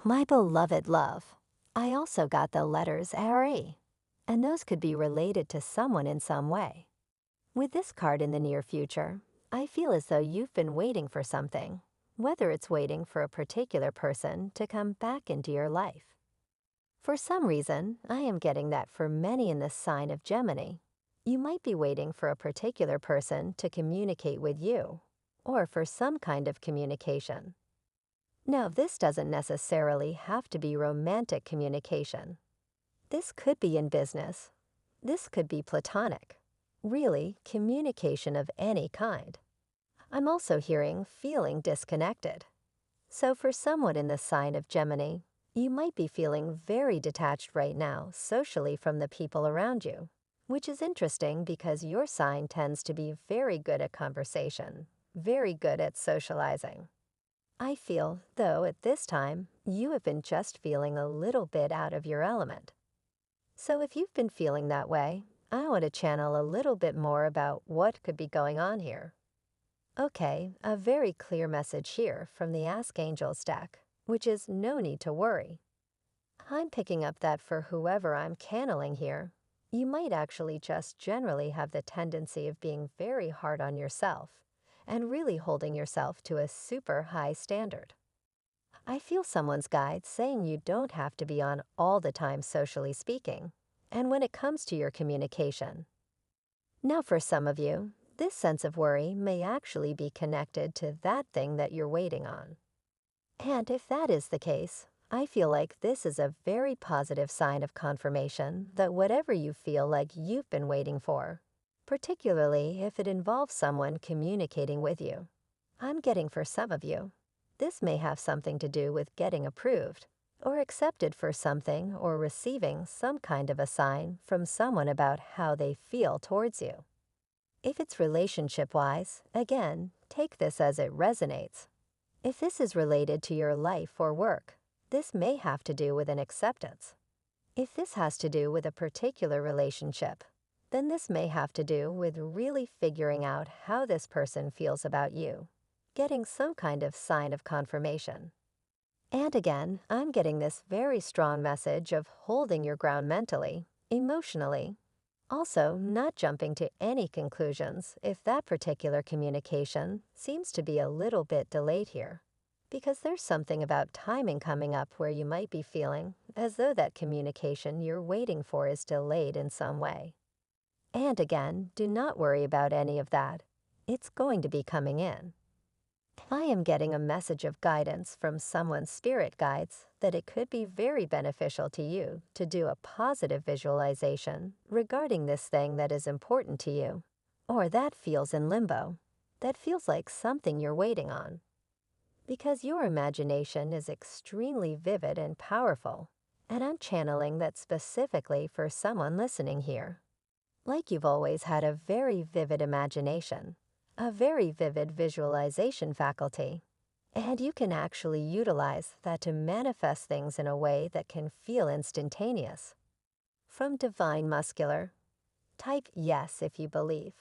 My beloved love. I also got the letters RE, and those could be related to someone in some way. With this card in the near future, I feel as though you've been waiting for something, whether it's waiting for a particular person to come back into your life. For some reason, I am getting that for many in the sign of Gemini, you might be waiting for a particular person to communicate with you, or for some kind of communication. Now, this doesn't necessarily have to be romantic communication. This could be in business. This could be platonic. Really, communication of any kind. I'm also hearing feeling disconnected. So for someone in the sign of Gemini, you might be feeling very detached right now socially from the people around you, which is interesting because your sign tends to be very good at conversation, very good at socializing. I feel, though, at this time, you have been just feeling a little bit out of your element. So if you've been feeling that way, I want to channel a little bit more about what could be going on here. Okay, a very clear message here from the Ask Angels deck, which is no need to worry. I'm picking up that for whoever I'm channeling here, you might actually just generally have the tendency of being very hard on yourself and really holding yourself to a super high standard. I feel someone's guide saying you don't have to be on all the time socially speaking, and when it comes to your communication. Now for some of you, this sense of worry may actually be connected to that thing that you're waiting on. And if that is the case, I feel like this is a very positive sign of confirmation that whatever you feel like you've been waiting for, particularly if it involves someone communicating with you, I'm getting for some of you, this may have something to do with getting approved or accepted for something or receiving some kind of a sign from someone about how they feel towards you. If it's relationship-wise, again, take this as it resonates. If this is related to your life or work, this may have to do with an acceptance. If this has to do with a particular relationship, then this may have to do with really figuring out how this person feels about you, getting some kind of sign of confirmation. And again, I'm getting this very strong message of holding your ground mentally, emotionally. Also, not jumping to any conclusions if that particular communication seems to be a little bit delayed here. Because there's something about timing coming up where you might be feeling as though that communication you're waiting for is delayed in some way. And again, do not worry about any of that. It's going to be coming in. I am getting a message of guidance from someone's spirit guides that it could be very beneficial to you to do a positive visualization regarding this thing that is important to you, or that feels in limbo, that feels like something you're waiting on. Because your imagination is extremely vivid and powerful, and I'm channeling that specifically for someone listening here. Like you've always had a very vivid imagination, a very vivid visualization faculty, and you can actually utilize that to manifest things in a way that can feel instantaneous. From Divine Muscular, type yes if you believe.